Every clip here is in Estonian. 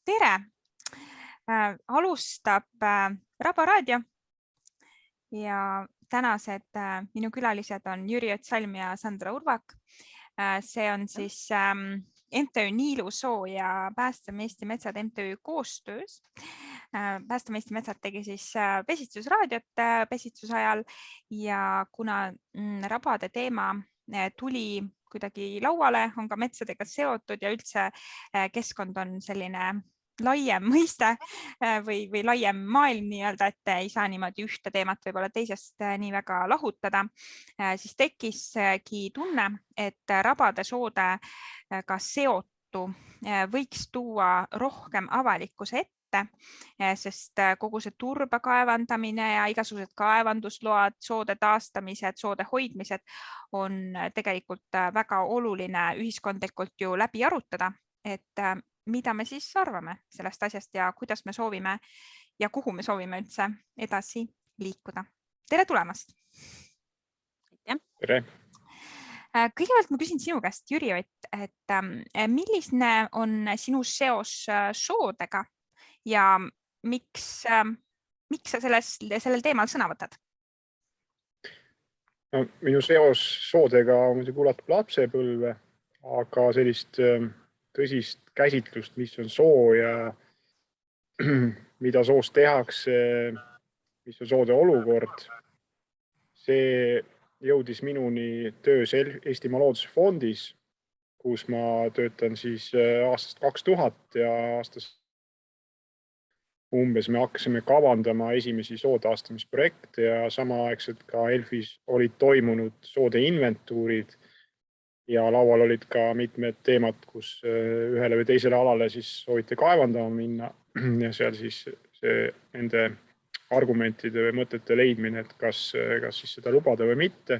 Tere! Alustab Raba Raadio ja tänased minu külalised on Jüri Otsalm ja Sandra Urvak. See on siis MTÜ Niilusoo ja Päästame Eesti Metsad MTÜ koostöös. Päästame Eesti Metsad tegi siis pesitsusraadiot pesitsuse ajal ja kuna rabade teema tuli kuidagi lauale, on ka metsadega seotud ja üldse keskkond on selline laiem mõiste või laiem maailm nii-öelda, et ei saa niimoodi ühte teemat võib-olla teisest nii väga lahutada, siis tekkiski tunne, et rabade soodega seotu võiks tuua rohkem avalikkuse ette, sest kogu see turba kaevandamine ja igasugused kaevandusload, soode taastamised, soode hoidmised on tegelikult väga oluline ühiskondlikult ju läbi arutada, et mida me siis arvame sellest asjast ja kuidas me soovime ja kuhu me soovime üldse edasi liikuda. Tere tulemast! Tere! Kõigepealt ma küsin sinu käest, Jüri Ott, et milline on sinu seos soodega ja miks sa sellel teemal sõna võtad? No, minu seos soodega on muidugi ulatub lapsepõlve, aga sellist tõsist käsitlust, mis on soo ja mida soos tehakse, mis on soode olukord. See jõudis minuni töös Eestimaa Loodusfondis, kus ma töötan siis aastast 2000 ja aastast umbes me hakkasime kavandama esimesi sootaastamisprojekte ja samaaegselt ka ELFis olid toimunud soode inventuurid ja laual olid ka mitmed teemad, kus ühele või teisele alale siis soovite kaevandama minna ja seal siis nende argumentide või mõtete leidmine, et kas siis seda lubada või mitte.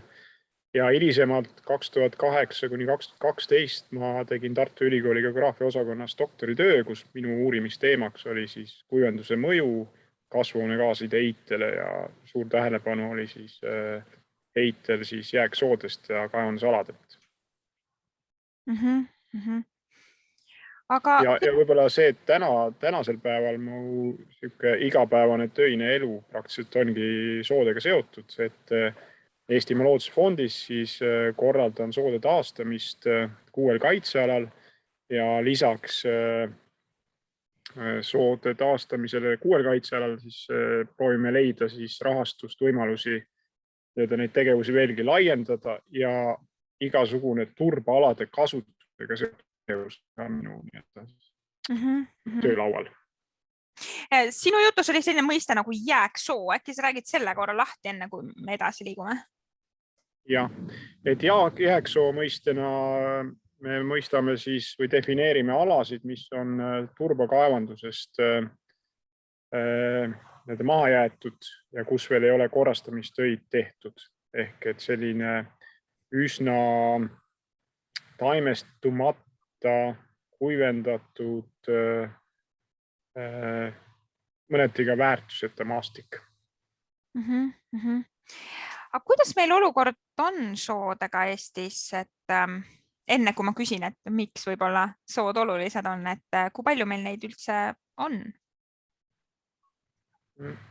Ja hilisemalt 2008 kuni 2012 ma tegin Tartu Ülikooli geograafia osakonnas doktoritöö, kus minu uurimisteemaks oli siis kuivenduse mõju kasvuhoonegaaside heitele ja suur tähelepanu oli siis heitel siis jääksoodest ja kaevandusaladelt. Aga... Ja võib-olla see, et tänasel päeval mu igapäevane töine elu praktiliselt ongi soodega seotud, et Eestimaa Loodusfondis siis korraldan soode taastamist 6 kaitsealal ja lisaks soode taastamisele 6 kaitsealal siis proovime leida siis rahastust, võimalusi neid tegevusi veelgi laiendada ja igasugune turbaalade kasutusega tegevus ka minu töölaual. Sinu jutus oli selline mõiste nagu jääksoo. Äkki sa räägid selle korra lahti enne, kui me edasi liigume? Jah, et jääksoo mõistena me mõistame siis või defineerime alasid, mis on turbakaevandusest maha jäetud ja kus veel ei ole korrastamistöid tehtud. Ehk et selline üsna taimestumata, kuivendatud, mõneti ka väärtuseta maastik. Aga kuidas meil olukord on soodega Eestis? Et enne kui ma küsin, et miks võib-olla sood olulised on, et kui palju meil neid üldse on?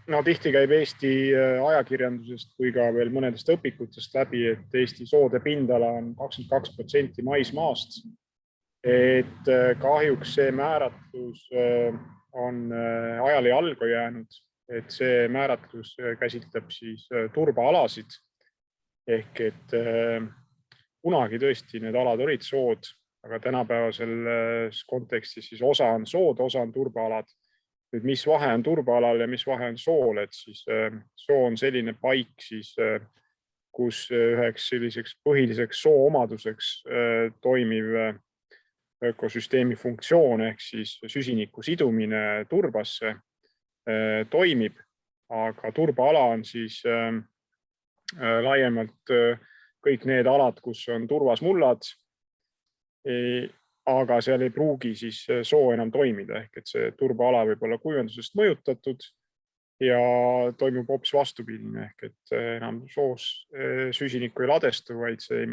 No tihti käib Eesti ajakirjandusest kui ka veel mõnedest õpikutest läbi, et Eesti soode pindala on 22% maismaast. Et kahjuks see määratlus on ajale jalgu jäänud, et see määratlus käsitleb siis turbaalasid. Ehk et kunagi tõesti need alad olid sood, aga tänapäevasel kontekstis siis osa on sood, osa on turbaalad. Nüüd, mis vahe on turbaalal ja mis vahe on sool, et siis soo on selline paik, siis, kus üheks selliseks põhiliseks soo omaduseks toimiv ökosüsteemi funktsioon ehk siis süsiniku sidumine turbasse toimib, aga turbaala on siis laiemalt kõik need alad, kus on turvas mullad, aga seal ei pruugi siis soo enam toimida, ehk et see turbaala võib olla kuivendusest mõjutatud ja toimub hoopis vastupidine, ehk et enam soos süsinikku ei ladestu, vaid see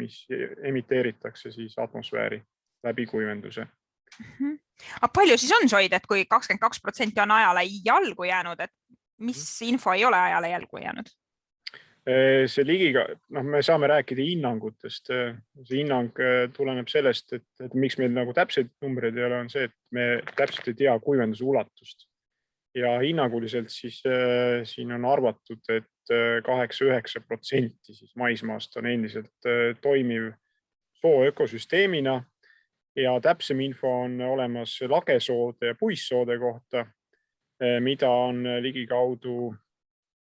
emiteeritakse siis atmosfääri läbi kuivenduse. Aga palju siis on soid, et kui 22% on ajale jalgu jäänud, et mis info ei ole ajale jalgu jäänud? See ligiga, me saame rääkida hinnangutest. See hinnang tuleneb sellest, et miks meil nagu täpseid numbreid ei ole, on see, et me täpselt ei tea kuivenduse ulatust. Ja hinnanguliselt siis siin on arvatud, et 8-9% siis maismaast on endiselt toimiv soo ökosüsteemina ja täpsem info on olemas lagesoode ja puissoode kohta, mida on ligikaudu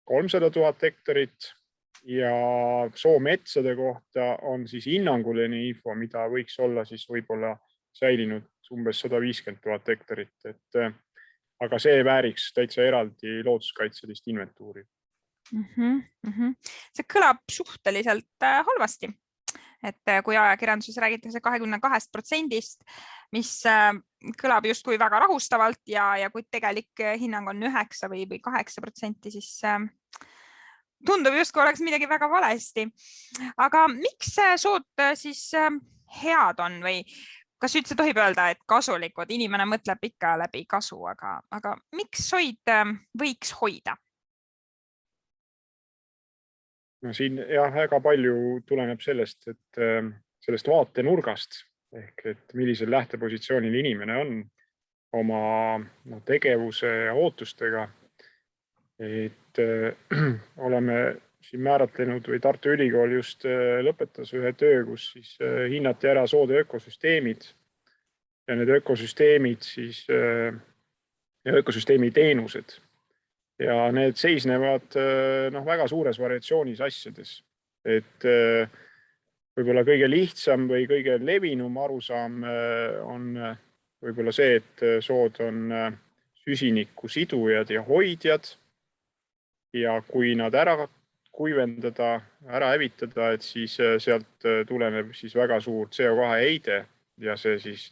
300 000 hektarit ja soometsade kohta on siis hinnanguline info, mida võiks olla siis võib-olla säilinud umbes 150 000 hektarit, aga see vääriks täitsa eraldi looduskaitselist inventuuri. See kõlab suhteliselt halvasti, et kui ajakirjanduses räägitakse 22%, mis kõlab justkui väga rahustavalt ja kui tegelik hinnang on 9 või 8%, siis tundub justkui oleks midagi väga valesti. Aga miks sood siis head on või kas üldse tohib öelda, et kasulikud? Inimene mõtleb ikka läbi kasu, aga miks soid võiks hoida? No siin väga palju tuleneb sellest, et sellest vaatenurgast ehk et millisel lähtepositsioonil inimene on oma tegevuse ja ootustega. Et oleme siin määratlenud või Tartu Ülikool just lõpetas ühe töö, kus siis hinnati ära soode ökosüsteemid ja need ökosüsteemid siis ja ökosüsteemi teenused. Ja need seisnevad väga suures variatsioonis asjades. Et võib-olla kõige lihtsam või kõige levinum arusaam on võib-olla see, et sood on süsiniku sidujad ja hoidjad. Ja kui nad ära kuivendada, ära hävitada, et siis sealt tuleneb siis väga suur CO2 heide ja see siis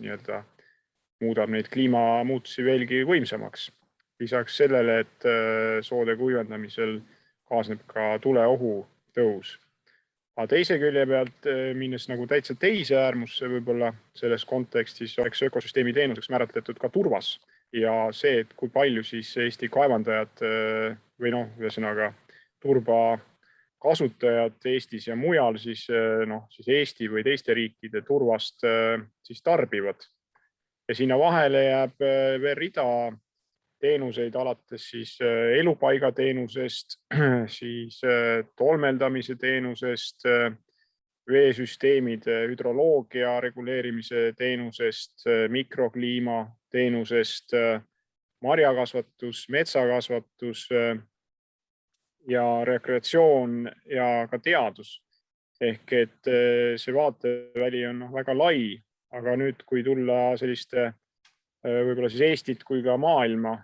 muudab neid kliimamuutusi veelgi võimsamaks. Lisaks sellele, et soode kuivendamisel kaasneb ka tuleohu tõus. Aga teise külje pealt minnes nagu täitsa teise äärmusse võib-olla selles kontekstis oleks ökosüsteemi teenuseks määratletud ka turvas. Ja see, et kui palju siis Eesti kaevandajad või ühesõnaga turba kasutajad Eestis ja mujal siis Eesti või teiste riikide turvast siis tarbivad. Ja sinna vahele jääb veel rida teenuseid alates siis elupaigateenusest, siis tolmeldamise teenusest, veesüsteemide hüdroloogia reguleerimise teenusest, mikrokliima teenusest, marjakasvatus, metsakasvatus ja rekreatsioon ja ka teadus. Ehk et see vaateväli on väga lai, aga nüüd, kui tulla selliste võib-olla siis Eestit kui ka maailma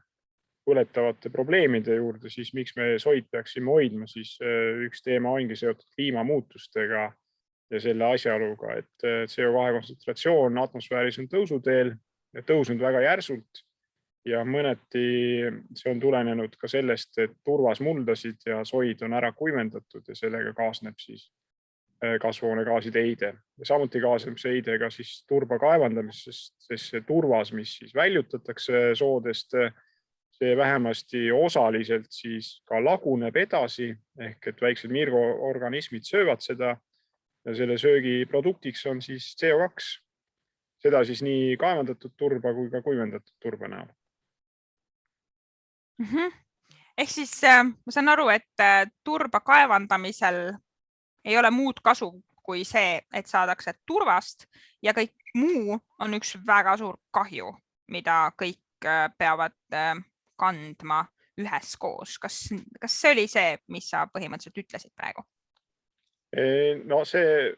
põletavate probleemide juurde, siis miks me soid peaksime hoidma, siis üks teema ongi seotud kliimamuutustega ja selle asjaoluga, et CO2 kontsentratsioon atmosfääris on tõusuteel ja tõusnud väga järsult ja mõneti see on tulenenud ka sellest, et turvas muldasid ja soid on ära kuivendatud ja sellega kaasneb siis kasvuhoonegaaside heide. Ja samuti kaasneb see heide ka siis turba kaevandamisest, sest see turvas, mis siis väljutatakse soodest, see vähemasti osaliselt siis ka laguneb edasi ehk et väiksed mikroorganismid söövad seda ja selle söögi produktiks on siis CO2. Seda siis nii kaevandatud turba kui ka kuivendatud turba näol. Ehk siis ma saan aru, et turba kaevandamisel ei ole muud kasu kui see, et saadakse turvast ja kõik muu on üks väga suur kahju, mida kõik peavad kandma üheskoos. Kas see oli see, mis sa põhimõtteliselt ütlesid praegu? No see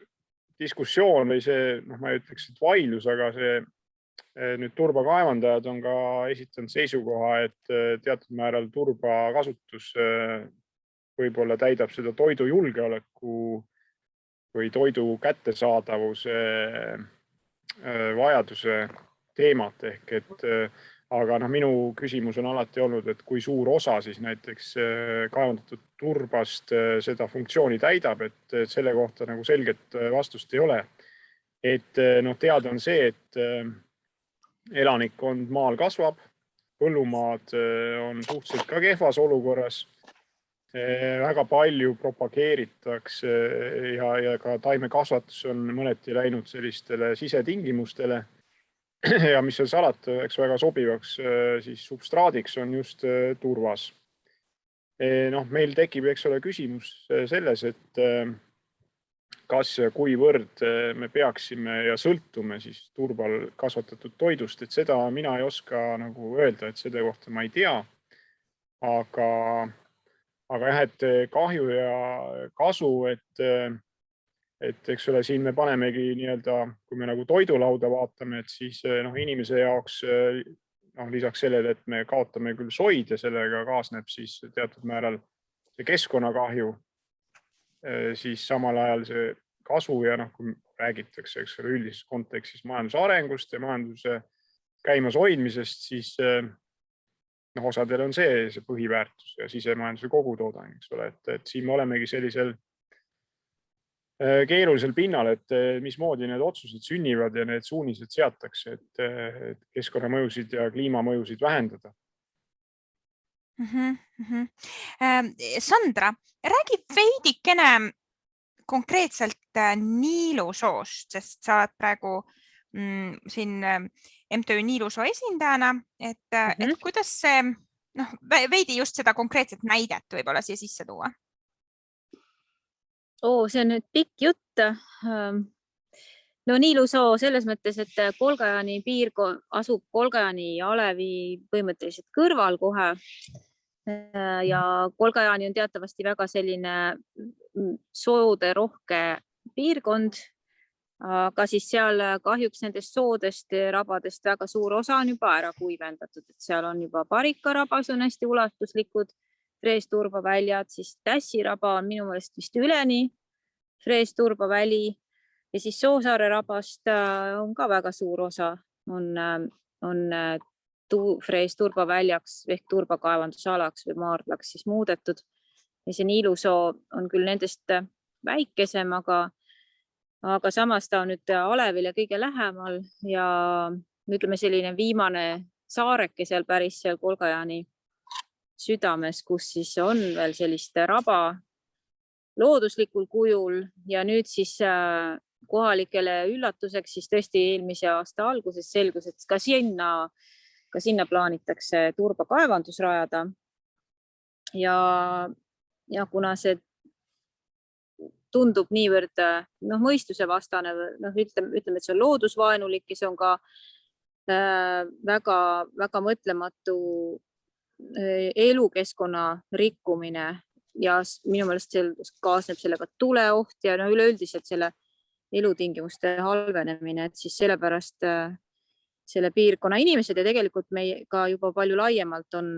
diskussioon või see, ma ei ütleks, et vaidlus, aga see nüüd turbakaevandajad on ka esitanud seisukoha, et teatud määral turba kasutus võib-olla täidab seda toidujulgeoleku või toidu kättesaadavuse vajaduse teemat ehk et aga minu küsimus on alati olnud, et kui suur osa siis näiteks kaevandatud turbast seda funktsiooni täidab, et selle kohta nagu selget vastust ei ole. Et teada on see, elanikkond maal kasvab, põllumaad on suhteliselt ka kehvas olukorras. Väga palju propageeritakse ja ka taimekasvatus on mõneti läinud sellistele sisetingimustele. Ja mis on salata, eks väga sobivaks siis substraadiks on just turvas. Meil tekib, eks ole, küsimus selles, et kas ja kuivõrd me peaksime ja sõltume siis turbal kasvatatud toidust, et seda mina ei oska nagu öelda, et selle kohta ma ei tea. Aga jah, et kahju ja kasu, et eks ole, siin me panemegi nii-öelda, kui me nagu toidulauda vaatame, et siis inimese jaoks lisaks sellele, et me kaotame küll soid ja sellega kaasneb siis teatud määral see keskkonnakahju, siis samal ajal see kasu ja kui räägitakse, eks ole, üldises kontekstis majanduse arengust ja majanduse käimas hoidmisest, siis osadel on see põhiväärtus ja sisemajanduse kogutoodang, eks ole, et siin me olemegi sellisel keerulisel pinnal, et mismoodi need otsused sünnivad ja need suunised seatakse, et keskkonnamõjusid ja kliimamõjusid vähendada. Sandra, räägi veidikene konkreetselt Niilusoost, sest sa oled praegu siin MTÜ Niilusoo esindajana, et kuidas see, veidi just seda konkreetset näidet võib-olla siia sisse tuua? See on nüüd pikk jutt. Niilusoo selles mõttes, et Kolgajani piirkond asub Kolgajani ja Alevi põhimõtteliselt kõrval kohe. Ja Kolgajani on teatavasti väga selline soode rohke piirkond, aga siis seal kahjuks nendest soodest rabadest väga suur osa on juba ära kuivendatud, et seal on juba Parikarabas on hästi ulatuslikud freesturbaväljad, siis Tässiraba on minu meelest vist üleni freesturbaväli ja siis Soosaare rabast on ka väga suur osa, on freesturbaväljaks ehk turbakaevandusalaks või maardlaks siis muudetud. Ja see Niilusoo on küll nendest väikesem, aga samas ta on nüüd Alevile kõige lähemal ja ütleme selline viimane saareke seal päris seal Kolgajani südames, kus siis on veel sellist raba looduslikul kujul ja nüüd siis kohalikele üllatuseks siis tõesti eelmise aasta alguses selgus, et ka sinna plaanitakse turbakaevandus rajada ja kuna see tundub niivõrd mõistuse vastane, ütleme, et see on loodusvaenulik ja see on ka väga, väga mõtlematu elukeskkonna rikkumine ja minu meelest kaasneb sellega tuleoht ja üleüldiselt selle elutingimuste halvenemine, et siis sellepärast selle piirkonna inimesed ja tegelikult meie ka juba palju laiemalt on,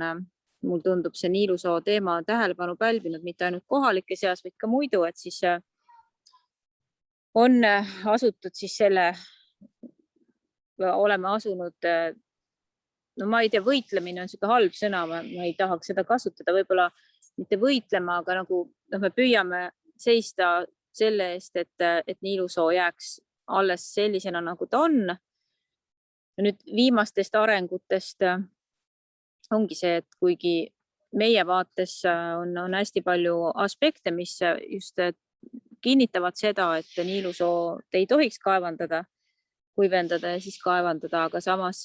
mul tundub see Niilusoo teema tähelepanu pälvinud mitte ainult kohalike seas, vaid ka muidu, et siis on asutud siis oleme asunud, ma ei tea, võitlemine on siuke halb sõna, ma ei tahaks seda kasutada, võib-olla mitte võitlema, aga nagu me püüame seista selle eest, et Niilusoo jääks alles sellisena, nagu ta on. Ja nüüd viimastest arengutest ongi see, et kuigi meie vaates on hästi palju aspekte, mis just kinnitavad seda, et Niilusoo ei tohiks kaevandada, kuivendada ja siis kaevandada, aga samas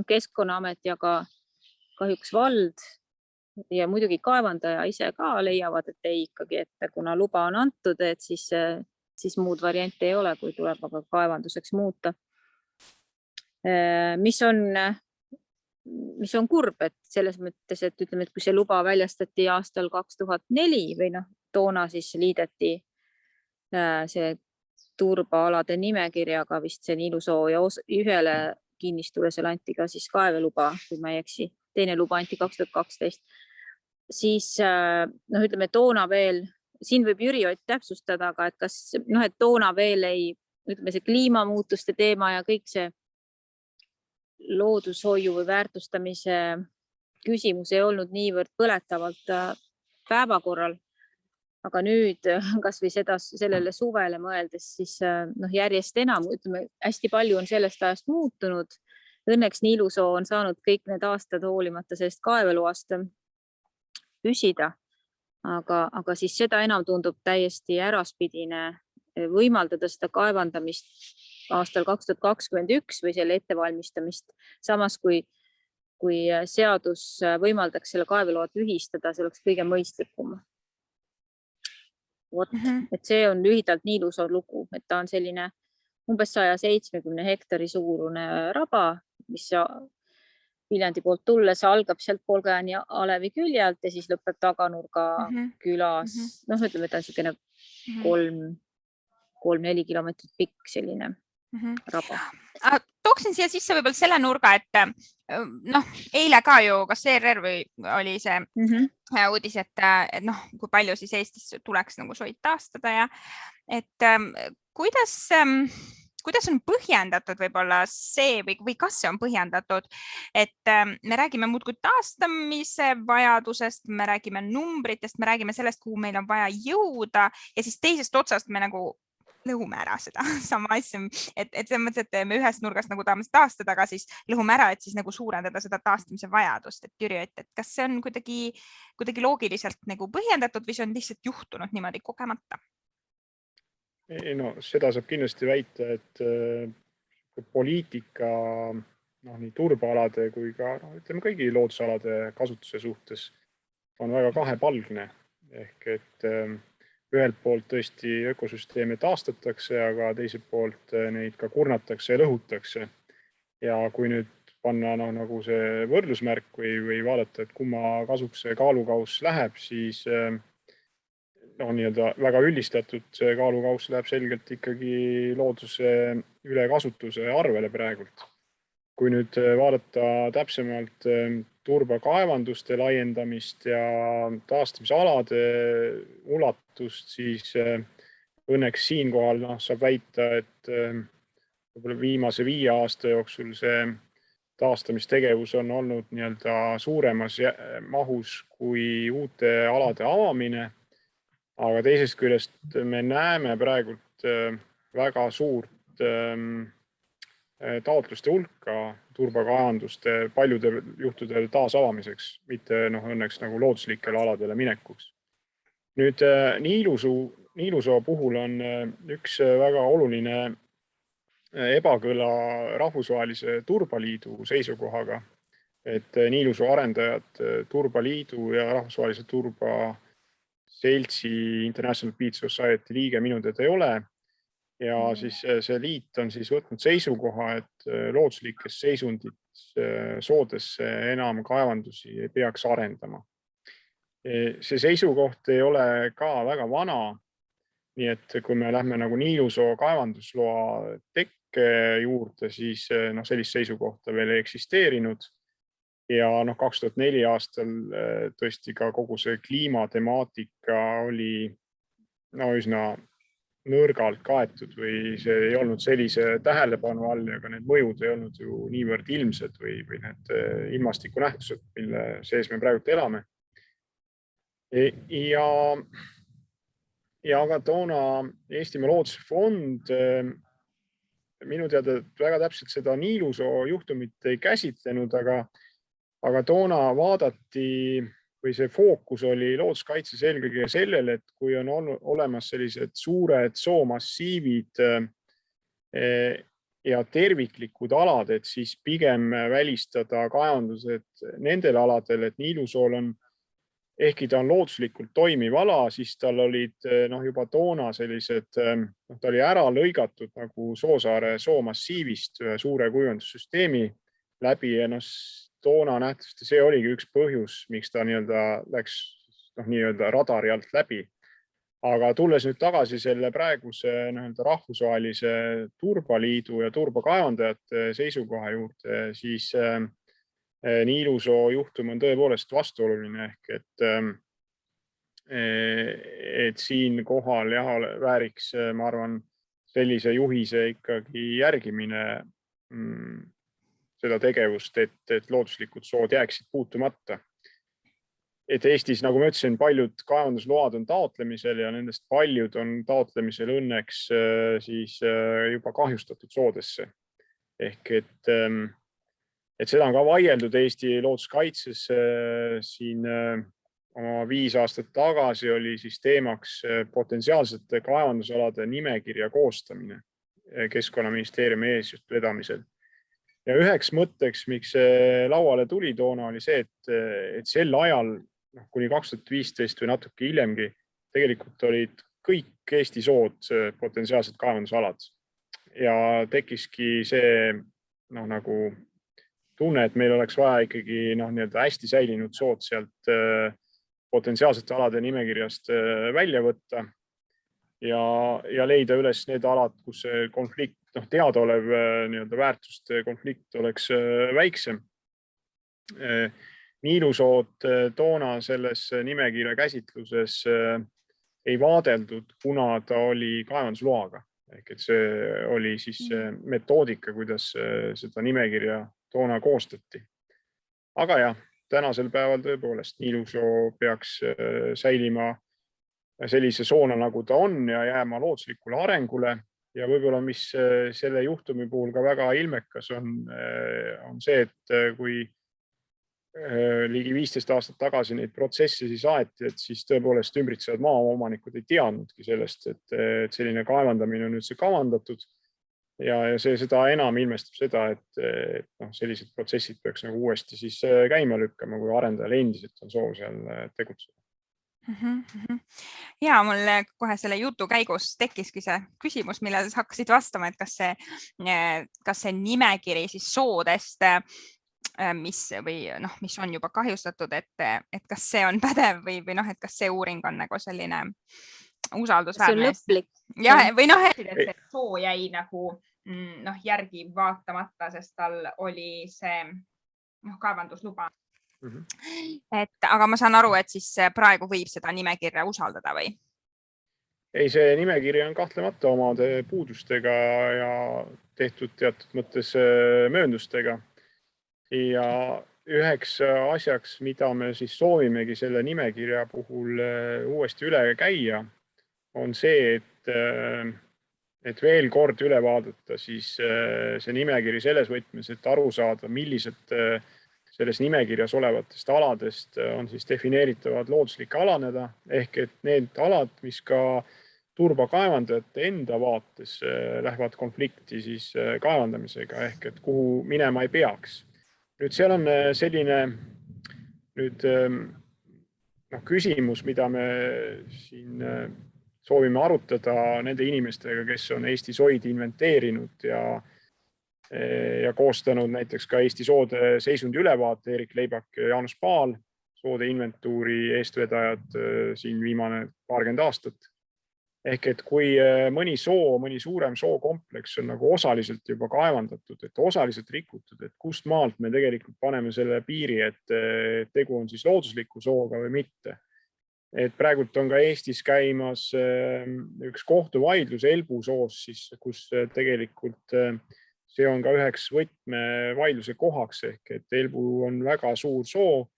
Keskkonnaamet ja ka kahjuks vald ja muidugi kaevandaja ise ka leiavad, et ei ikkagi, et kuna luba on antud, et siis muud varianti ei ole, kui tuleb aga kaevanduseks muuta. Mis on kurb, et selles mõttes, et ütleme, et kui see luba väljastati aastal 2004 või toona siis liideti see turbaalade nimekirjaga vist see Niilusoo ja ühele kinnistule seal anti ka siis kaeveluba, kui ma ei eksi, teine luba anti 2012. Siis ütleme, toona veel, siin võib Jüri Ott täpsustada, aga et kas, et toona veel ütleme, see kliimamuutuste teema ja kõik see loodushoiu või väärtustamise küsimus ei olnud niivõrd põletavalt päevakorral. Aga nüüd kas või sellele suvele mõeldes, siis järjest enam, ütleme, hästi palju on sellest ajast muutunud õnneks Niilusoo on saanud kõik need aastad hoolimata sellest kaeveloast püsida, aga siis seda enam tundub täiesti äraspidine võimaldada seda kaevandamist aastal 2021 või selle ettevalmistamist. Samas kui seadus võimaldaks selle kaeveloa tühistada, see oleks kõige mõistlikum. Et see on lühidalt Niilusoo lugu, et ta on selline umbes 170 hektari suurune raba, mis Viljandi poolt tulles algab sealt Polgajani alevi küljalt ja siis lõpeb Taganurga külas. Ütleme, et on selline 3-4 kilomeetrit pikk selline raba. Tooksin siia sisse võib-olla selle nurga, et eile ka ju, kas ERR või oli see uudis, et kui palju siis Eestis tuleks nagu soid taastada ja et kuidas on põhjendatud võib-olla see või kas see on põhjendatud, et me räägime muudkui taastamise vajadusest, me räägime numbritest, me räägime sellest, kuhu meil on vaja jõuda ja siis teisest otsast me nagu lõhume ära seda sama asja, et selles mõttes, et me ühest nurgast nagu tahame taastada, aga siis lõhume ära, et siis nagu suurendada seda taastamise vajadust. Et Jüri, et kas see on kuidagi loogiliselt nagu põhjendatud või see on lihtsalt juhtunud niimoodi kogemata? No seda saab kindlasti väita, et poliitika nii turbaalade kui ka ütleme kõigi loodusalade kasutuse suhtes on väga kahepalgne. Ehk et ühelt poolt tõesti ökosüsteeme taastatakse, aga teiselt poolt neid ka kurnatakse ja lõhutakse. Ja kui nüüd panna nagu see võrdlusmärk või vaadata, et kumma kasuks see kaalukauss läheb, siis väga üldistatud see kaalukauss läheb selgelt ikkagi looduse ülekasutuse arvele praegult. Kui nüüd vaadata täpsemalt turbakaevanduste laiendamist ja taastamisalade ulatust, siis õnneks siinkohal saab väita, et võib-olla viimase 5 aasta jooksul see taastamistegevus on olnud suuremas mahus kui uute alade avamine. Aga teisest küljest me näeme praegult väga suurt taotluste hulka turbakaevanduste paljudel juhtudel taasavamiseks, mitte õnneks nagu looduslikele aladele minekuks. Nüüd Niilusoo puhul on üks väga oluline ebakõla rahvusvahelise turbaliidu seisukohaga, et Niilusoo arendajad Turbaliidu ja rahvusvahelise turba seltsi International Beach Society liige minu teada ei ole. Ja siis see liit on siis võtnud seisukoha, et looduslikes seisundis soodesse enam kaevandusi ei peaks arendama. See seisukoht ei ole ka väga vana. Nii et kui me lähme nagu Niilusoo kaevandusloa tekke juurde, siis sellist seisukohta veel ei eksisteerinud. Ja 2004 aastal tõesti ka kogu see kliimatemaatika oli üsna nõrgalt kaetud või see ei olnud sellise tähelepanu all ja ka need mõjud ei olnud ju niivõrd ilmsed või need ilmastikunähtused, mille sees me praegu elame. Ja ka toona Eestimaa Loodusfond minu teada väga täpselt seda Niilusoo juhtumit ei käsitlenud, aga toona vaadati või see fookus oli looduskaitses eelkõige sellele, et kui on olemas sellised suured soomassiivid ja terviklikud alad, et siis pigem välistada kaevandused nendel aladel, et Niilusool on, ehkki ta on looduslikult toimiv ala, siis tal olid juba toona sellised, ta oli ära lõigatud nagu Soosaare soomassiivist ühe suure kuivendussüsteemi läbi ja toona nähtavasti see oligi üks põhjus, miks ta läks radari alt läbi. Aga tulles nüüd tagasi selle praeguse rahvusvahelise turbaliidu ja turbakaevandajate seisukoha juurde, siis Niilusoo juhtum on tõepoolest vastuoluline ehk et siin kohal vääriks, ma arvan, sellise juhise ikkagi järgimine seda tegevust, et looduslikud sood jääksid puutumata. Et Eestis, nagu ma ütlesin, paljud kaevandusload on taotlemisel ja nendest paljud on taotlemisel õnneks siis juba kahjustatud soodesse. Ehk et et seda on ka vaieldud Eesti looduskaitses. Siin oma 5 aastat tagasi oli siis teemaks potentsiaalsete kaevandusalade nimekirja koostamine Keskkonnaministeeriumi eesvedamisel. Ja üheks mõtteks, miks see lauale tuli toona, oli see, et sel ajal kuni 2015 või natuke hiljemgi tegelikult olid kõik Eesti sood potentsiaalsed kaevandusalad. Ja tekkiski see nagu tunne, et meil oleks vaja ikkagi hästi säilinud sood sealt potentsiaalsete alade nimekirjast välja võtta ja leida üles need alad, kus see konflikt, teadaolev väärtuste konflikt oleks väiksem. Niilusood toona selles nimekirja käsitluses ei vaadeldud, kuna ta oli kaevandusloaga. Ehk et see oli siis metoodika, kuidas seda nimekirja toona koostati. Aga jah, tänasel päeval tõepoolest niilusoo peaks säilima sellise soona, nagu ta on ja jääma looduslikule arengule. Ja võib-olla, mis selle juhtumi puhul ka väga ilmekas on see, et kui ligi 15 aastat tagasi neid protsesse siis aeti, et siis tõepoolest ümbritsevad maaomanikud ei teadnudki sellest, et selline kaevandamine on üldse kavandatud. Ja see seda enam ilmestab seda, et sellised protsessid peaks nagu uuesti siis käima lükkama, kui arendajal endiselt on soov seal tegutseda. Ja mul kohe selle jutu käigus tekkiski see küsimus, millele sa hakkasid vastama, et kas see nimekiri siis soodest, mis on juba kahjustatud, et kas see on pädev või et kas see uuring on nagu selline usaldusväärne. See on lõplik. Ja, või et see soo jäi nagu järgi vaatamata, sest tal oli see kaevandusluba. Aga ma saan aru, et siis praegu võib seda nimekirja usaldada või? Ei, see nimekiri on kahtlemata omade puudustega ja tehtud teatud mõttes mööndustega. Ja üheks asjaks, mida me siis soovimegi selle nimekirja puhul uuesti üle käia, on see, et veel kord üle vaadata siis see nimekiri selles võtmes, et aru saada, millised selles nimekirjas olevatest aladest on siis defineeritavad looduslike alaneda, ehk et need alad, mis ka turbakaevandajate enda vaates lähevad konflikti siis kaevandamisega, ehk et kuhu minema ei peaks. Nüüd seal on selline küsimus, mida me siin soovime arutada nende inimestega, kes on Eesti soid inventeerinud ja koostanud näiteks ka Eesti soode seisundi ülevaate, Erik Leibak ja Jaanus Paal, soode inventuuri eestvedajad siin viimane 20 aastat. Ehk et kui mõni suurem sookompleks on nagu osaliselt juba kaevandatud, et osaliselt rikutud, et kust maalt me tegelikult paneme selle piiri, et tegu on siis loodusliku sooga või mitte. Et praegult on ka Eestis käimas üks kohtuvaidlus Elbu soos, kus tegelikult see on ka üheks võtmevaidluse kohaks, ehk et Elbu on väga suur soo.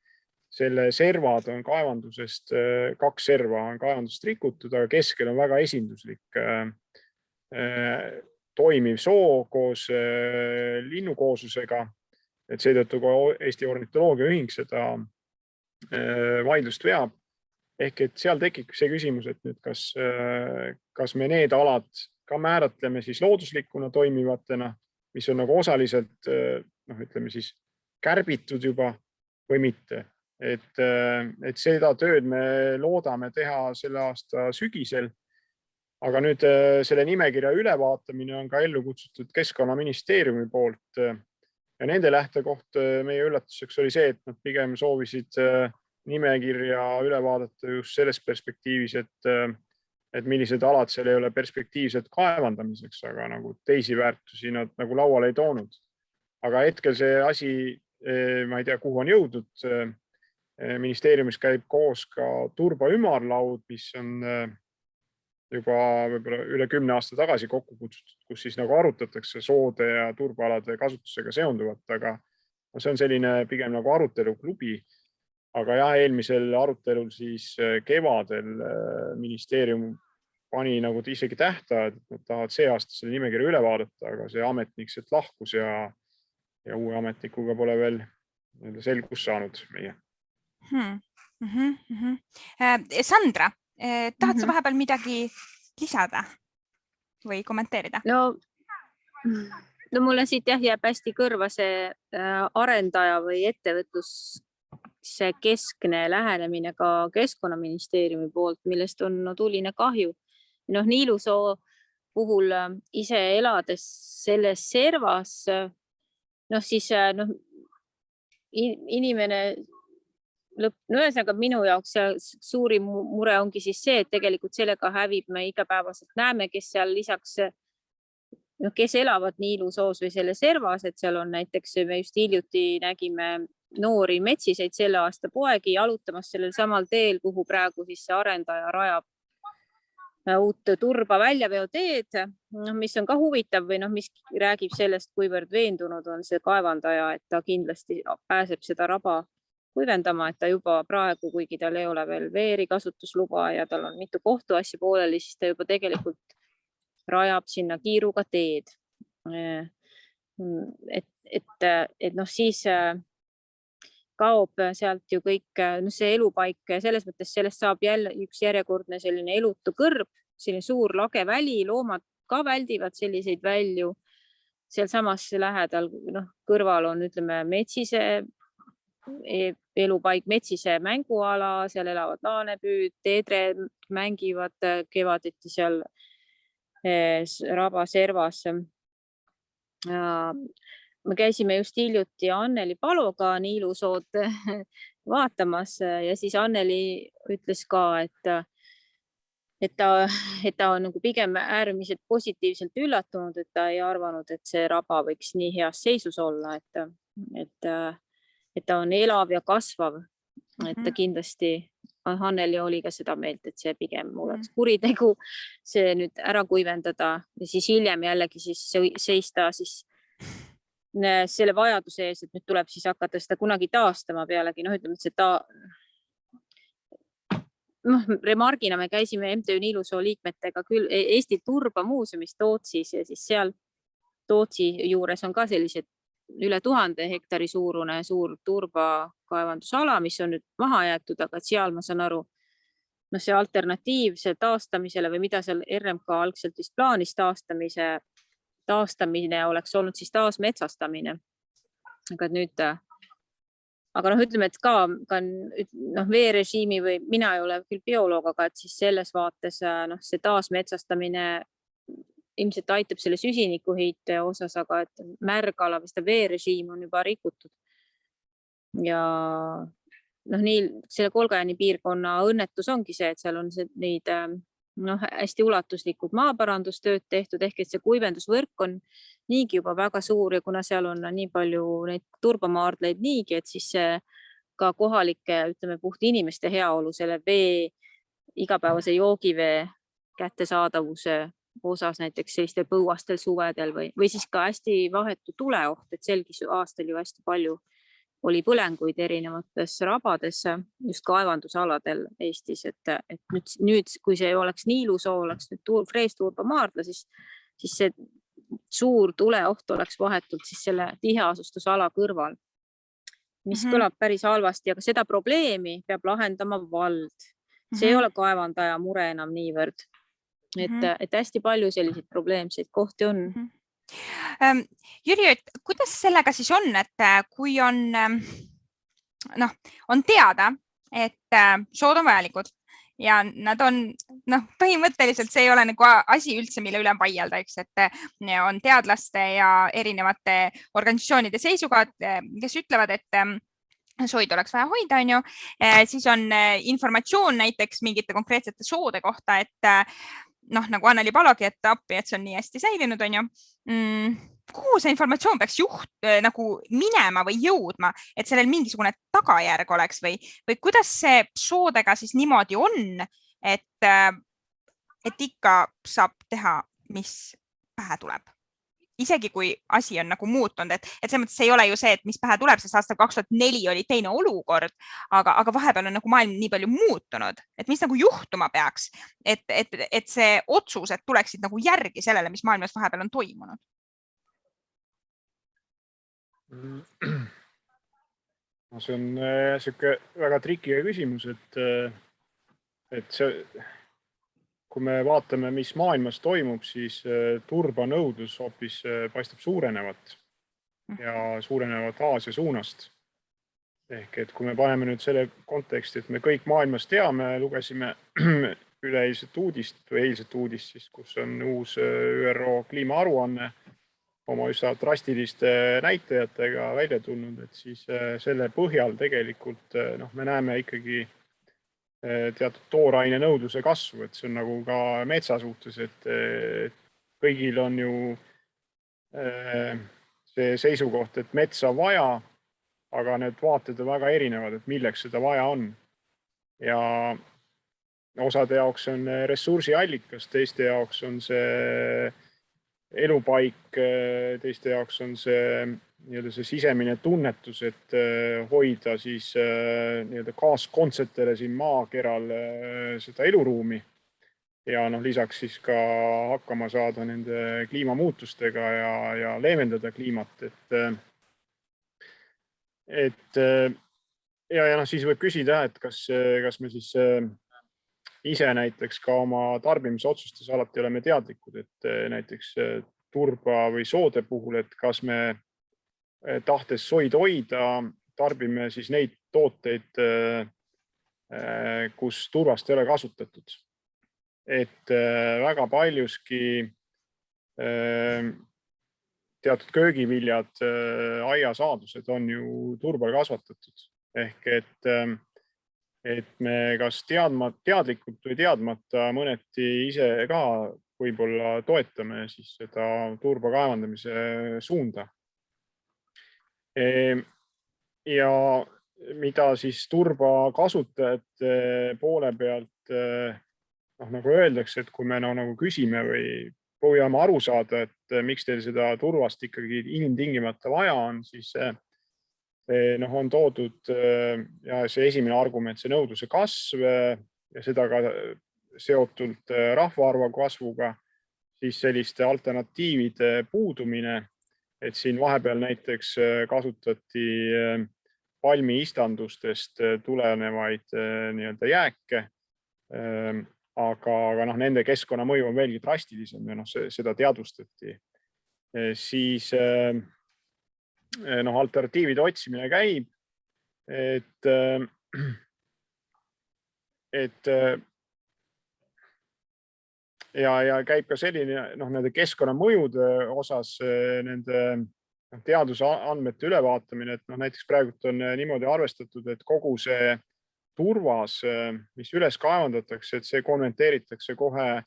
Selle servad on kaevandusest, 2 serva on kaevandusest rikutud, aga keskel on väga esinduslik toimiv soo koos linnukoosusega. Et seetõttu ka Eesti Ornitoloogia Ühing seda vaidlust veab. Ehk et seal tekib see küsimus, et nüüd kas me need alad ka määratleme siis looduslikuna toimivatena, mis on nagu osaliselt, ütleme siis, kärbitud juba või mitte. Et seda tööd me loodame teha selle aasta sügisel. Aga nüüd selle nimekirja ülevaatamine on ka ellu kutsutud Keskkonnaministeeriumi poolt. Ja nende lähtekoht meie üllatuseks oli see, et nad pigem soovisid nimekirja üle vaadata just selles perspektiivis, et millised alad seal ei ole perspektiivsed kaevandamiseks, aga nagu teisi väärtusi nad nagu lauale ei toonud. Aga hetkel see asi, ma ei tea, kuhu on jõudnud. Ministeeriumis käib koos ka turba ümarlaud, mis on juba võib-olla üle 10 aasta tagasi kokku kutsutud, kus siis nagu arutatakse soode ja turbaalade kasutusega seonduvat, aga see on selline pigem nagu aruteluklubi. Aga jah, eelmisel arutelul siis kevadel ministeerium pani nagu isegi tähtajad, et nad tahavad see aasta selle nimekirja üle vaadata, aga see ametnik sealt lahkus ja ja uue ametnikuga pole veel selgus saanud meie. Sandra, tahad sa vahepeal midagi lisada või kommenteerida? No mulle siit jääb hästi kõrva see arendaja või ettevõtluse keskne lähenemine ka Keskkonnaministeeriumi poolt, millest on tuline kahju. Niilusoo puhul ise elades selles servas, siis inimene ühesõnaga minu jaoks suurim mure ongi siis see, et tegelikult sellega hävib me igapäevaselt näeme, kes seal lisaks, kes elavad Niilusoos või selle servas, et seal on näiteks, me just hiljuti nägime noori metsiseid selle aasta poegi jalutamas sellel samal teel, kuhu praegu siis see arendaja rajab uut turba väljaveoteed, mis on ka huvitav või mis räägib sellest, kuivõrd veendunud on see kaevandaja, et ta kindlasti pääseb seda raba kuivendama, et ta juba praegu, kuigi tal ei ole veel veeri kasutusluba ja tal on mitu kohtuasja pooleli, siis ta juba tegelikult rajab sinna kiiruga teed. Siis kaob sealt ju kõik see elupaik ja selles mõttes sellest saab jälle üks järjekordne selline elutu kõrb, selline suur lage väli, loomad ka väldivad selliseid välju. Seal samas lähedal kõrval on, ütleme, metsise elupaik, metsise mänguala, seal elavad laanepüüd, teedre mängivad kevadeti seal rabaservas. Me käisime just hiljuti Anneli Paloga Niilusood vaatamas ja siis Anneli ütles ka, et ta on pigem äärmiselt positiivselt üllatunud, et ta ei arvanud, et see raba võiks nii heas seisus olla, et ta on elav ja kasvav, et ta kindlasti, Anneli oli ka seda meelt, et see pigem oleks kuritegu see nüüd ära kuivendada ja siis hiljem jällegi siis seista siis selle vajaduse ees, et nüüd tuleb siis hakata seda kunagi taastama pealegi, ütleme, et seda remargina me käisime MTÜ Niilusoo liikmetega küll Eesti Turbamuuseumis Tootsis ja siis seal Tootsi juures on ka sellised üle 1000 hektari suurune suur turbakaevandusala, mis on nüüd maha jäetud, aga seal ma saan aru, see alternatiivse taastamisele või mida seal RMK algselt vist plaanis taastamine oleks olnud siis taasmetsastamine. Aga nüüd, ütleme, et ka veerežiimi või mina ei ole küll bioloog, aga et siis selles vaates see taasmetsastamine ilmselt aitab selle süsinikuheite osas, aga et märgala või seda veerežiim on juba rikutud. Ja selle Kolgajani piirkonna õnnetus ongi see, et seal on neid hästi ulatuslikud maaparandustööd tehtud, ehk et see kuivendusvõrk on niigi juba väga suur ja kuna seal on nii palju neid turbamaardleid niigi, et siis see ka kohalike, ütleme, puht inimeste heaolu, selle vee, igapäevase joogivee kättesaadavuse osas näiteks sellistel põuastel suvedel või siis ka hästi vahetu tuleoht, et selgi aastal ju hästi palju oli põlenguid erinevates rabades, just kaevandusaladel Eestis, et nüüd, kui see oleks Niilusoo, oleks nüüd Freesturba maardla, siis see suur tuleoht oleks vahetult siis selle tiheasustusala kõrval, mis kõlab päris halvasti, aga seda probleemi peab lahendama vald. See ei ole kaevandaja mure enam niivõrd. Et hästi palju selliseid probleemseid kohti on. Jüri, kuidas sellega siis on, et kui on teada, et sood on vajalikud ja nad on, põhimõtteliselt see ei ole nagu asi üldse, mille üle vaielda, eks, et on teadlaste ja erinevate organisatsioonide seisukohad, kes ütlevad, et soid oleks vaja hoida, on ju, siis on informatsioon näiteks mingite konkreetsete soode kohta, et nagu Anneli Palogi, et appi, et see on nii hästi säilinud, on ju. Kuhu see informatsioon peaks nagu minema või jõudma, et sellel mingisugune tagajärg oleks või kuidas see soodega siis niimoodi on, et ikka saab teha, mis pähe tuleb? Isegi kui asi on nagu muutunud, et selles mõttes ei ole ju see, et mis pähe tuleb, sest aastal 2004 oli teine olukord, aga vahepeal on nagu maailm nii palju muutunud, et mis nagu juhtuma peaks, et see otsused tuleksid nagu järgi sellele, mis maailmas vahepeal on toimunud. No, see on siuke väga trikiga küsimus, et see, kui me vaatame, mis maailmas toimub, siis turbanõudlus hoopis paistab suurenevat ja suurenevat Aasia suunast. Ehk et kui me paneme nüüd selle konteksti, et me kõik maailmas teame, lugesime üleeilset uudist või eilset uudist, siis, kus on uus ÜRO kliimaaruanne oma üsna drastiliste näitajatega välja tulnud, et siis selle põhjal tegelikult me näeme ikkagi teatud tooraine nõudluse kasvu, et see on nagu ka metsa suhtes, et kõigil on ju see seisukoht, et metsa vaja, aga need vaated on väga erinevad, et milleks seda vaja on. Ja osade jaoks on ressursiallikas, teiste jaoks on see elupaik, teiste jaoks on see sisemine tunnetus, et hoida siis kaaskontsetele siin maakeral seda eluruumi ja lisaks siis ka hakkama saada nende kliimamuutustega ja leevendada kliimat. Ja siis võib küsida, et kas me siis ise näiteks ka oma tarbimisotsustes alati oleme teadlikud, et näiteks turba või soode puhul, et kas me tahtes soid hoida, tarbime siis neid tooteid, kus turvast ei ole kasutatud. Et väga paljuski teatud köögiviljad, aiasaadused on ju turbal kasvatatud. Ehk et me kas teadlikult või teadmata mõneti ise ka võib-olla toetame siis seda turba kaevandamise suunda. Ja mida siis turba kasutajate poole pealt, nagu öeldakse, et kui me nagu küsime või proovime aru saada, et miks teil seda turvast ikkagi ilmtingimata vaja on, siis on toodud ja see esimene argument, see nõudluse kasv ja seda ka seotult rahvaarvu kasvuga, siis selliste alternatiivide puudumine, et siin vahepeal näiteks kasutati palmiistandustest tulenevaid jääke, aga nende keskkonnamõju on veelgi drastilisem ja seda teadvustati. Siis alternatiivide otsimine käib, ja käib ka selline nende keskkonnamõjude osas nende teadusandmete ülevaatamine, et näiteks praegu on niimoodi arvestatud, et kogu see turvas, mis üles kaevandatakse, et see konverteeritakse kohe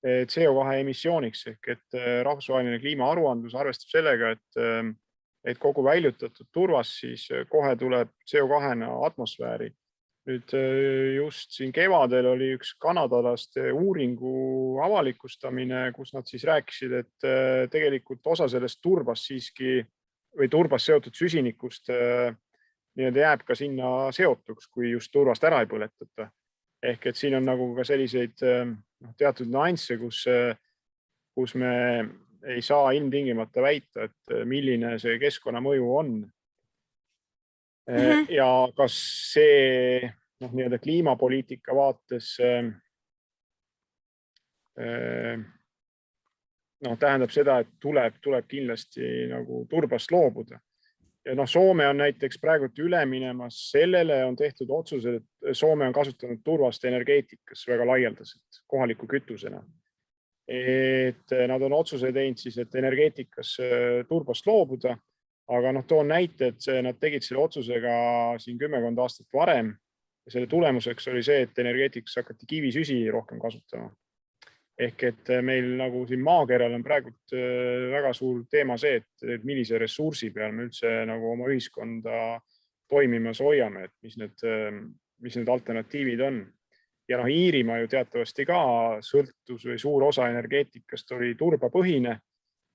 CO2 emissiooniks, ehk et rahvusvaheline kliimaaruandlus arvestab sellega, et kogu väljutatud turvas siis kohe tuleb CO2-na atmosfääri. Nüüd just siin kevadel oli üks kanadalaste uuringu avalikustamine, kus nad siis rääkisid, et tegelikult osa sellest turbast siiski või turbast seotud süsinikust jääb ka sinna seotuks, kui just turvast ära ei põletata. Ehk et siin on nagu ka selliseid teatud nüansse, kus me ei saa ilmtingimata väita, et milline see keskkonnamõju on. Ja kas see kliimapoliitika vaates tähendab seda, et tuleb kindlasti nagu turbast loobuda. Ja Soome on näiteks praegu üle minemas sellele, on tehtud otsused, et Soome on kasutanud turvast energeetikas väga laialdaselt kohaliku kütusena. Et nad on otsuse teinud siis, et energeetikas turbast loobuda, aga toon näite, et nad tegid selle otsusega siin 10 aastat varem ja selle tulemuseks oli see, et energeetikas hakati kivisüsi rohkem kasutama. Ehk et meil nagu siin maakeral on praegu väga suur teema see, et millise ressursi peal me üldse nagu oma ühiskonda toimimas hoiame, et mis need alternatiivid on. Ja Iirimaa ju teatavasti ka sõltus või suur osa energeetikast oli turbapõhine.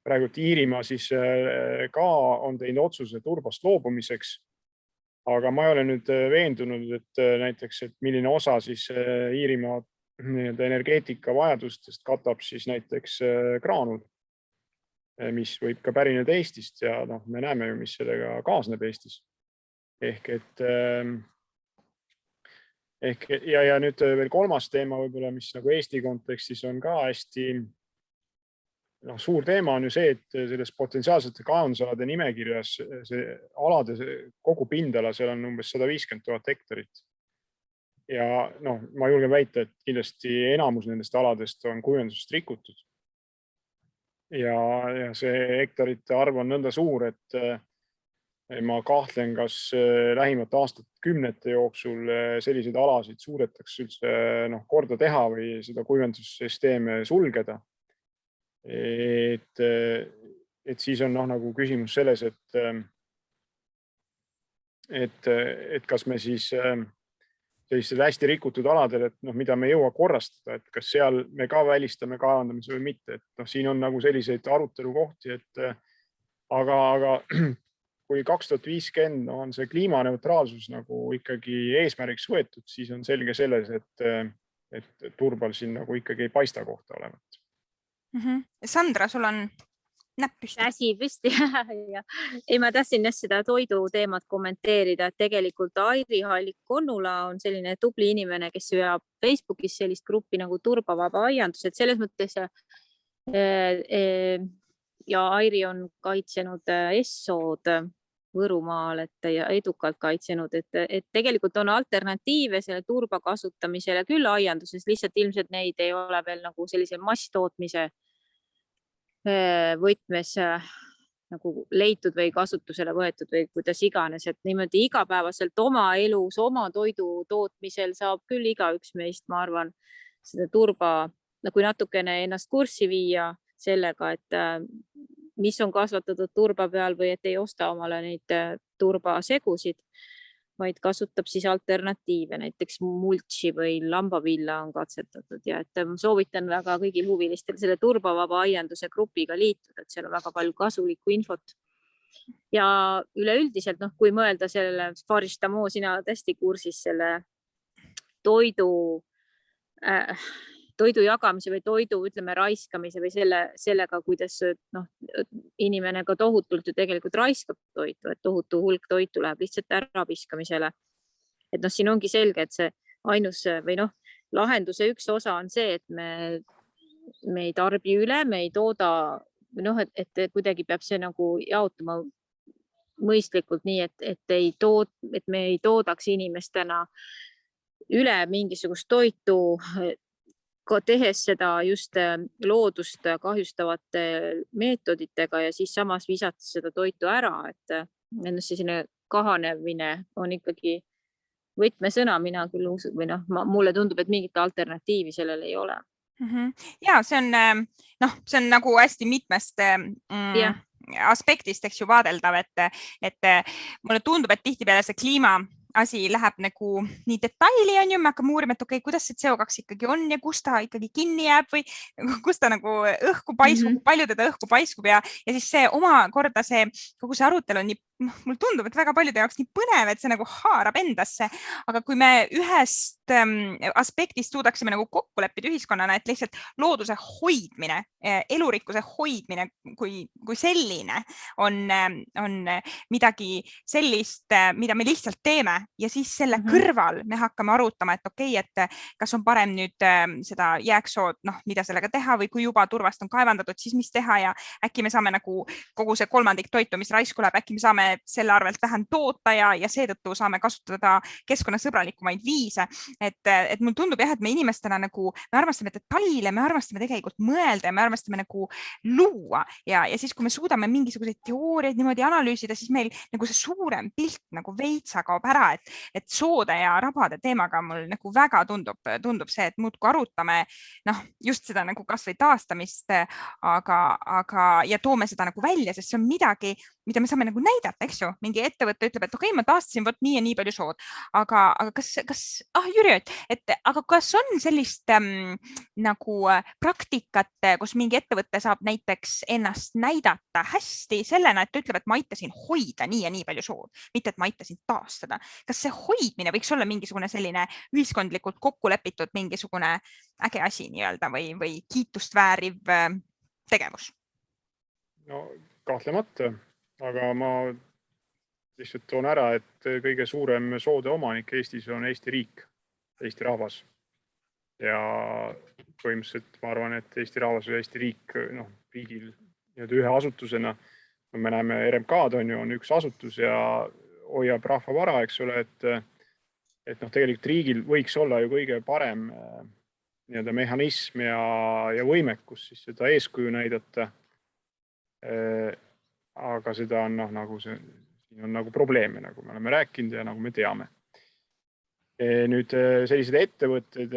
Praegu Iirimaa siis ka on teinud otsuse turbast loobumiseks, aga ma ei ole nüüd veendunud, et näiteks, et milline osa siis Iirimaa energeetika vajadustest katab siis näiteks graanul. mis võib ka pärineda Eestist ja me näeme ju, mis sellega kaasneb Eestis. Ehk ja nüüd veel kolmas teema võib-olla, mis nagu Eesti kontekstis on ka hästi suur teema on ju see, et selles potentsiaalsete kaevandusalade nimekirjas see alade kogu pindala, seal on umbes 150 000 hektarit. Ja ma julgen väita, et kindlasti enamus nendest aladest on kuivendusest rikutud. Ja see hektarite arv on nõnda suur, et ma kahtlen, kas lähimate aastakümnete jooksul selliseid alasid suudetakse üldse korda teha või seda kuivendussüsteeme sulgeda. Et siis on nagu küsimus selles, et kas me siis sellised hästi rikutud aladel, et mida me ei jõua korrastada, et kas seal me ka välistame kaevandamise või mitte. Et siin on nagu selliseid arutelu kohti, aga kui 2050 on see kliimaneutraalsus nagu ikkagi eesmärgiks võetud, siis on selge selles, et Turbal siin nagu ikkagi ei paista kohta olevat. Sandra, sul on näpp püsti. Käsi püsti. Ei, ma tahtsin seda toidu teemat kommenteerida, et tegelikult Airi Hallik-Konnula on selline tubli inimene, kes veab Facebookis sellist gruppi nagu Turbavaba aiandus, et selles mõttes ja Airi on kaitsenud Essood Võrumaal, ja edukalt kaitsenud, et tegelikult on alternatiive selle turba kasutamisele küll aianduses, lihtsalt ilmselt neid ei ole veel nagu sellise masstootmise võtmes nagu leitud või kasutusele võetud või kuidas iganes, et niimoodi igapäevaselt oma elus, oma toidu tootmisel saab küll igaüks meist, ma arvan, seda turba, kui natukene ennast kurssi viia sellega, et mis on kasvatatud turba peal või et ei osta omale neid turbasegusid, vaid kasutab siis alternatiive, näiteks multsi või lambavilla on katsetatud ja et soovitan väga kõigil huvilistel selle Turbavaba aianduse grupiga liituda, et seal on väga palju kasulikku infot. Ja üleüldiselt, kui mõelda sellele, Faristamo, sina oled hästi kursis selle toidu jagamise või toidu, ütleme, raiskamise või sellega, kuidas inimene ka tohutult ju tegelikult raiskab toitu, et tohutu hulk toitu läheb lihtsalt äraviskamisele. Et siin ongi selge, et see ainus või lahenduse üks osa on see, et me ei tarbi üle, me ei tooda, et kuidagi peab see nagu jaotuma mõistlikult nii, et me ei toodaks inimestena üle mingisugust toitu, tehes seda just loodust kahjustavate meetoditega ja siis samas visates seda toitu ära, et selline kahanevine on ikkagi võtmesõna, mina küll usun, või mulle tundub, et mingit alternatiivi sellel ei ole. Ja see on nagu hästi mitmest aspektist, eks ju, vaadeldav, et mulle tundub, et tihtipeale see kliima asi läheb nagu nii detaili, on ju, me hakkame uurima, et okei, kuidas see CO2 ikkagi on ja kus ta ikkagi kinni jääb või kus ta nagu õhku paiskub, palju teda õhku paiskub ja siis see omakorda kogu see arutelu on nii, mulle tundub, et väga paljude jaoks nii põnev, et see nagu haarab endasse, aga kui me ühest aspektist suudaksime nagu kokku leppida ühiskonnana, et lihtsalt looduse hoidmine, elurikkuse hoidmine kui selline on midagi sellist, mida me lihtsalt teeme ja siis selle kõrval me hakkame arutama, et okei, et kas on parem nüüd seda jääksood, mida sellega teha või kui juba turvast on kaevandatud, siis mis teha ja äkki me saame nagu kogu see kolmandik toitu, mis raisku läheb, äkki me saame selle arvelt vähem toota ja seetõttu saame kasutada keskkonnasõbralikumaid viise. Et mul tundub jah, et me inimestena nagu, me armastame detaile, me armastame tegelikult mõelda ja me armastame nagu luua ja siis, kui me suudame mingisuguseid teooriaid niimoodi analüüsida, siis meil nagu see suurem pilt nagu veitsa kaob ära, et soode ja rabade teemaga mul nagu väga tundub see, et muudkui arutame just seda nagu kasvõi taastamist, aga ja toome seda nagu välja, sest see on midagi, mida me saame nagu näidata, eks ju, mingi ettevõte ütleb, et okei, ma taastasin võt nii ja nii palju sood, aga Jüri, aga kas on sellist nagu praktikat, kus mingi ettevõte saab näiteks ennast näidata hästi sellena, et ütleb, et ma aitasin hoida nii ja nii palju sood, mitte et ma aitasin taastada. Kas see hoidmine võiks olla mingisugune selline ühiskondlikult kokku lepitud mingisugune äge asi nii-öelda või kiitust vääriv tegevus? No kahtlemata, aga ma lihtsalt toon ära, et kõige suurem soode omanik Eestis on Eesti riik, Eesti rahvas. Ja põhimõtteliselt ma arvan, et Eesti rahvas või Eesti riik, riigil ühe asutusena, me näeme RMK-d on üks asutus ja hoiab rahva vara, eks ole, et tegelikult riigil võiks olla ju kõige parem mehhanism ja võimekus siis seda eeskuju näidata. Aga seda on siin on probleeme, nagu me oleme rääkinud ja nagu me teame. Nüüd sellised ettevõtted,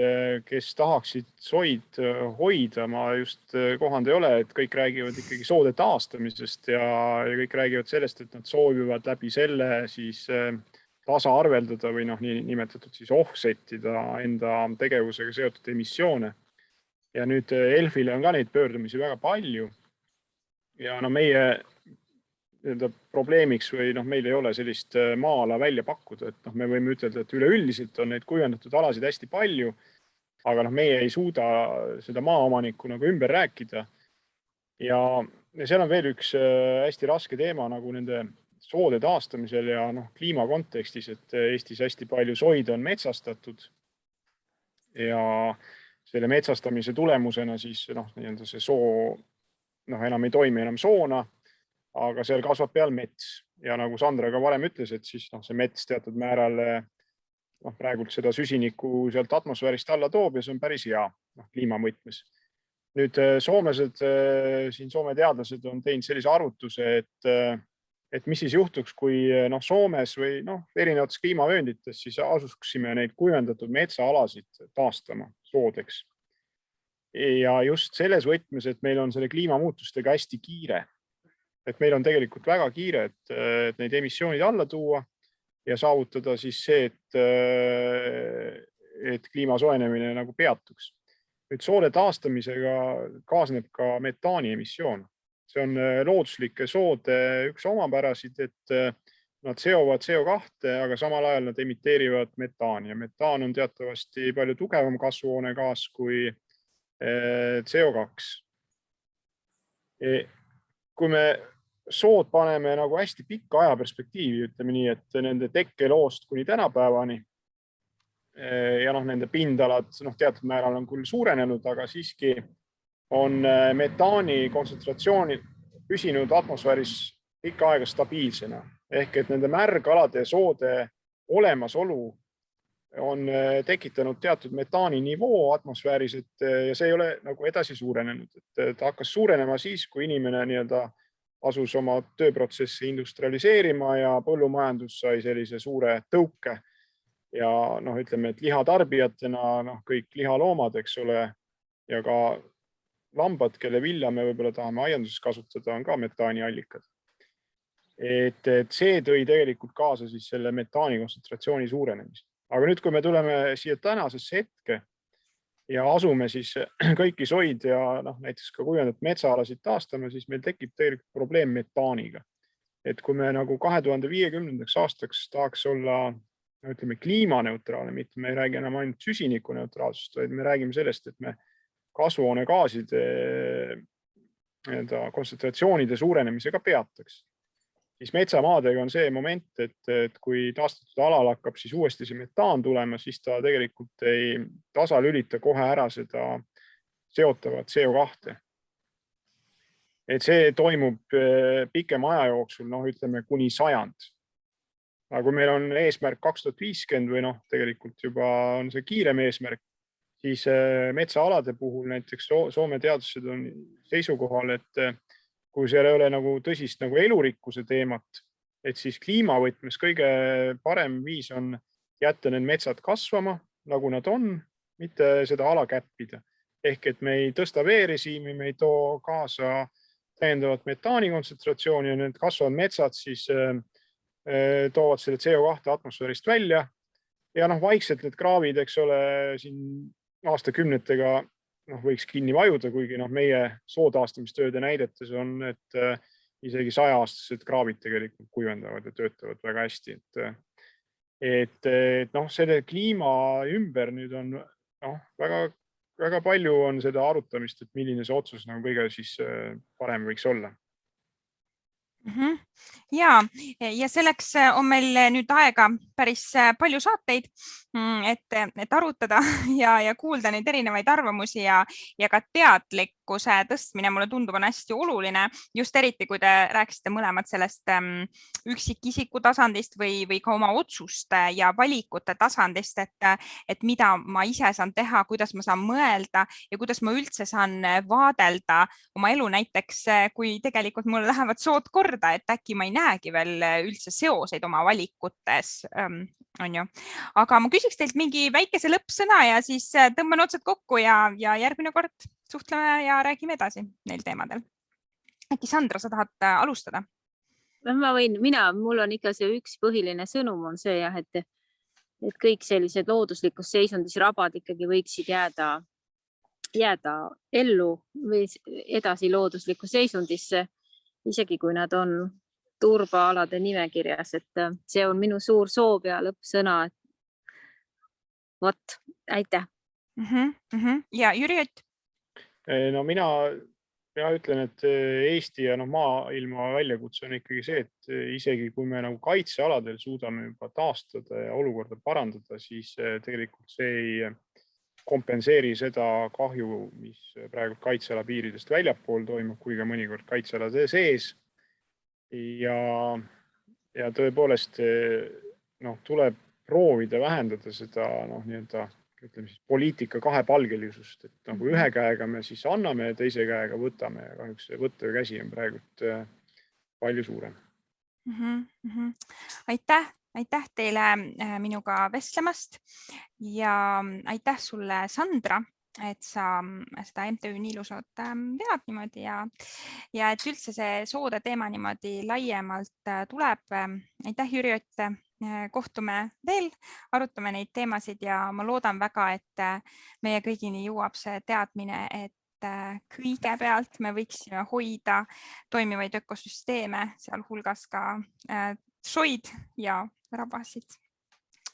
kes tahaksid soid hoida, ma just kohanud ei ole, et kõik räägivad ikkagi soode taastamisest ja kõik räägivad sellest, et nad soovivad läbi selle siis tasaarveldada või nii nimetatud siis offsetida enda tegevusega seotud emissioone. Ja nüüd Elfile on ka neid pöördumisi väga palju. Ja meie probleemiks või meil ei ole sellist maa-ala välja pakkuda, et me võime ütelda, et üleüldiselt on neid kuivendatud alasid hästi palju, aga meie ei suuda seda maaomanikku ümber rääkida. Ja seal on veel üks hästi raske teema nende soode taastamisel ja kliima kontekstis, et Eestis hästi palju soid on metsastatud ja selle metsastamise tulemusena siis see soo enam ei toimi enam soona, aga seal kasvab peal mets ja nagu Sandra ka varem ütles, et siis see mets teatud määral praegult seda süsinikku sealt atmosfäärist alla toob ja see on päris hea kliimamõtmes. Nüüd soomlased, siin Soome teadlased on teinud sellise arvutuse, et mis siis juhtuks, kui Soomes või erinevates kliimavööndites siis asuksime neid kuivendatud metsaalasid taastama soodeks. Ja just selles võtmes, et meil on selle kliimamuutustega hästi kiire. Et meil on tegelikult väga kiire, et neid emissioonid alla tuua ja saavutada siis see, et kliima soojenemine peatuks. Nüüd soode taastamisega kaasneb ka metaani emissioon. See on looduslike soode üks omapärasid, et nad seovad CO2, aga samal ajal nad emiteerivad metaani ja metaan on teatavasti palju tugevam kasvuhoonegaas kui CO2. Kui me sood paneme hästi pikka ajaperspektiivi, ütleme nii, et nende tekkeloost kuni tänapäevani ja nende pindalad teatud määral on küll suurenenud, aga siiski on metaani kontsentratsioon püsinud atmosfääris pikka aega stabiilsena. Ehk et nende märgalade ja soode olemasolu on tekitanud teatud metaani nivoo atmosfääris, ja see ei ole edasi suurenenud. Ta hakkas suurenema siis, kui inimene asus oma tööprotsessi industrialiseerima ja põllumajandus sai sellise suure tõuke. Ja ütleme, et lihatarbijatena kõik lihaloomad, eks ole, ja ka lambad, kelle vilja me võib-olla tahame aianduses kasutada, on ka metaani allikad. Et see tõi tegelikult kaasa siis selle metaani kontsentratsiooni suurenemist. Aga nüüd, kui me tuleme siia tänasesse hetke ja asume siis kõiki soid ja näiteks ka kuivendatud metsaalasid taastama, siis meil tekib tegelikult probleem metaaniga. Et kui me 2050. aastaks tahaks olla kliimaneutraalne, mitte me ei räägi enam ainult süsinikuneutraalsust, vaid me räägime sellest, et me kasvuhoonegaaside kontsentratsioonide suurenemisega peataks. Siis metsamaadega on see moment, et kui taastatud alal hakkab siis uuesti see metaan tulema, siis ta tegelikult ei tasalülita kohe ära seda seotavat CO2. Et see toimub pikema aja jooksul, ütleme kuni 100. Aga kui meil on eesmärk 2050 või tegelikult juba on see kiirem eesmärk, siis metsaalade puhul näiteks Soome teadlased on seisukohal, et kui seal ei ole tõsist elurikkuse teemat, et siis kliimavõtmes kõige parem viis on jätta need metsad kasvama, nagu nad on, mitte seda ala käppida. Ehk et me ei tõsta veerežiimi, me ei too kaasa täiendavat metaani kontsentratsiooni ja need kasvavad metsad siis toovad selle CO2 atmosfäärist välja. Ja vaikselt need kraavid, eks ole, siin aastakümnetega võiks kinni vajuda, kuigi meie sootaastamistööde näidetes on, et isegi 100-aastased kraavid tegelikult kuivendavad ja töötavad väga hästi. Et selle kliima ümber nüüd on väga palju on seda arutamist, et milline see otsus kõige siis parem võiks olla. Ja selleks on meil nüüd aega päris palju saateid, et arutada ja kuulda neid erinevaid arvamusi ja ka teadlikkuse tõstmine, mulle tundub, on hästi oluline, just eriti, kui te rääkisite mõlemad sellest üksikisiku tasandist või ka oma otsuste ja valikute tasandist, et mida ma ise saan teha, kuidas ma saan mõelda ja kuidas ma üldse saan vaadelda oma elu, näiteks kui tegelikult mul lähevad sood korda, et äkki ma ei näegi veel üldse seoseid oma valikutes, on ju. Aga ma küsiks teilt mingi väikese lõppsõna ja siis tõmban otsad kokku ja järgmine kord suhtleme ja räägime edasi neil teemadel. Äkki Sandra, sa tahad alustada? Mul on ikka see üks põhiline sõnum on see, jah, et kõik sellised looduslikus seisundis rabad ikkagi võiksid jääda ellu või edasi looduslikku seisundisse, isegi kui nad on turbaalade nimekirjas, et see on minu suur soov ja lõppsõna. Vot, aitäh. Ja Jüri, No mina ütlen, et Eesti ja maailma väljakutse on ikkagi see, et isegi kui me nagu kaitsealadel suudame juba taastada ja olukorda parandada, siis tegelikult see ei kompenseeri seda kahju, mis praegu kaitseala piiridest väljapool toimub, kui ka mõnikord kaitsealade sees. Ja tõepoolest tuleb proovida vähendada seda ütleme siis poliitika kahepalgelisust, et nagu ühe käega me siis anname ja teise käega võtame ja kahjuks see võttev käsi on praegu palju suurem. Aitäh teile minuga vestlemast ja aitäh sulle, Sandra, et sa seda MTÜ Niilusood vead niimoodi ja et üldse see soode teema niimoodi laiemalt tuleb. Aitäh, Jüri, et kohtume veel, arutame neid teemasid ja ma loodan väga, et meie kõigini jõuab see teadmine, et kõigepealt me võiksime hoida toimivaid ökosüsteeme, sealhulgas ka soid ja rabasid.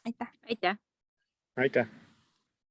Aitäh! Aitäh! Aitäh!